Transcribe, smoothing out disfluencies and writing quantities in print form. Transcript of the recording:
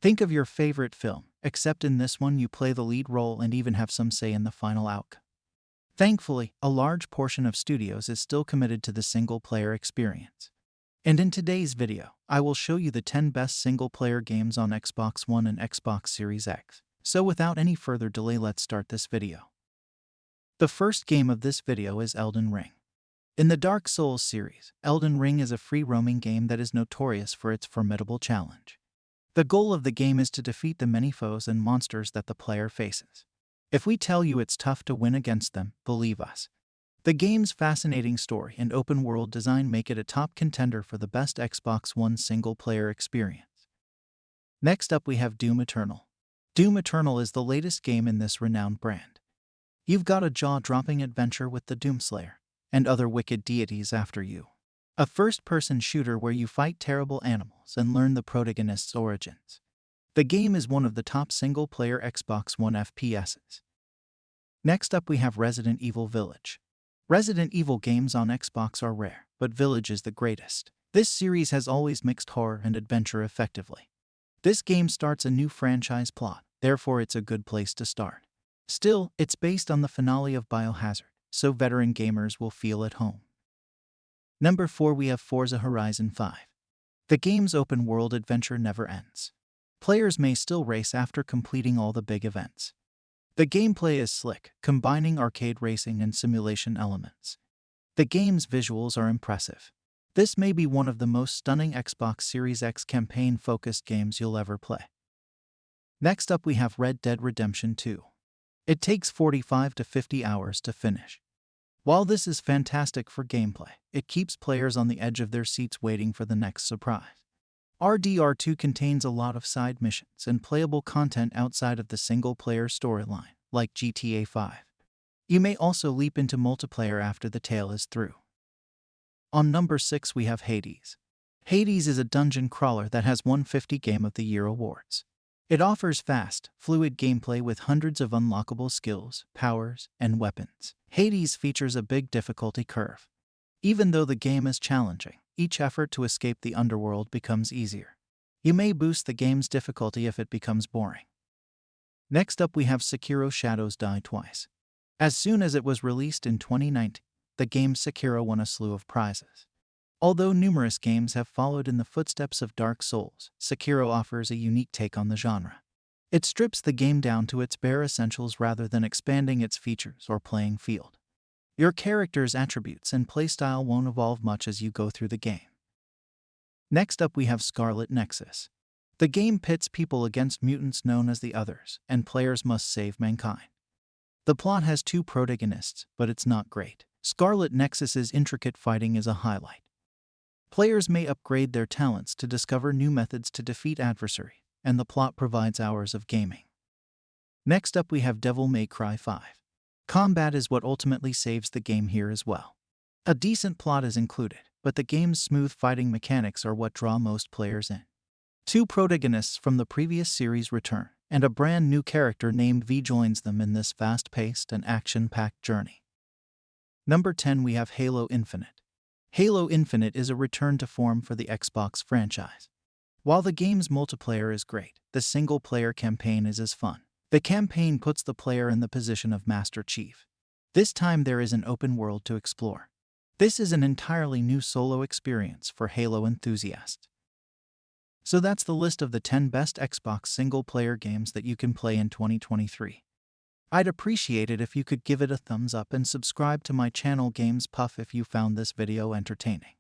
Think of your favorite film, except in this one you play the lead role and even have some say in the final outcome. Thankfully, a large portion of studios is still committed to the single-player experience. And in today's video, I will show you the 10 best single-player games on Xbox One and Xbox Series X. So without any further delay, let's start this video. The first game of this video is Elden Ring. In the Dark Souls series, Elden Ring is a free-roaming game that is notorious for its formidable challenge. The goal of the game is to defeat the many foes and monsters that the player faces. If we tell you it's tough to win against them, believe us. The game's fascinating story and open-world design make it a top contender for the best Xbox One single-player experience. Next up we have Doom Eternal. Doom Eternal is the latest game in this renowned brand. You've got a jaw-dropping adventure with the Doomslayer and other wicked deities after you. A first-person shooter where you fight terrible animals and learn the protagonist's origins. The game is one of the top single-player Xbox One FPSs. Next up we have Resident Evil Village. Resident Evil games on Xbox are rare, but Village is the greatest. This series has always mixed horror and adventure effectively. This game starts a new franchise plot, therefore it's a good place to start. Still, it's based on the finale of Biohazard, so veteran gamers will feel at home. Number 4 we have Forza Horizon 5. The game's open-world adventure never ends. Players may still race after completing all the big events. The gameplay is slick, combining arcade racing and simulation elements. The game's visuals are impressive. This may be one of the most stunning Xbox Series X campaign-focused games you'll ever play. Next up we have Red Dead Redemption 2. It takes 45 to 50 hours to finish. While this is fantastic for gameplay, it keeps players on the edge of their seats waiting for the next surprise. RDR2 contains a lot of side missions and playable content outside of the single-player storyline, like GTA 5. You may also leap into multiplayer after the tale is through. On number 6 we have Hades. Hades is a dungeon crawler that has won 50 Game of the Year awards. It offers fast, fluid gameplay with hundreds of unlockable skills, powers, and weapons. Hades features a big difficulty curve. Even though the game is challenging, each effort to escape the underworld becomes easier. You may boost the game's difficulty if it becomes boring. Next up we have Sekiro Shadows Die Twice. As soon as it was released in 2019, the game Sekiro won a slew of prizes. Although numerous games have followed in the footsteps of Dark Souls, Sekiro offers a unique take on the genre. It strips the game down to its bare essentials rather than expanding its features or playing field. Your character's attributes and playstyle won't evolve much as you go through the game. Next up we have Scarlet Nexus. The game pits people against mutants known as the Others, and players must save mankind. The plot has two protagonists, but it's not great. Scarlet Nexus's intricate fighting is a highlight. Players may upgrade their talents to discover new methods to defeat adversaries, and the plot provides hours of gaming. Next up we have Devil May Cry 5. Combat is what ultimately saves the game here as well. A decent plot is included, but the game's smooth fighting mechanics are what draw most players in. Two protagonists from the previous series return, and a brand new character named V joins them in this fast-paced and action-packed journey. Number 10 we have Halo Infinite. Halo Infinite is a return to form for the Xbox franchise. While the game's multiplayer is great, the single-player campaign is as fun. The campaign puts the player in the position of Master Chief. This time there is an open world to explore. This is an entirely new solo experience for Halo enthusiasts. So that's the list of the 10 best Xbox single-player games that you can play in 2023. I'd appreciate it if you could give it a thumbs up and subscribe to my channel Games Puff if you found this video entertaining.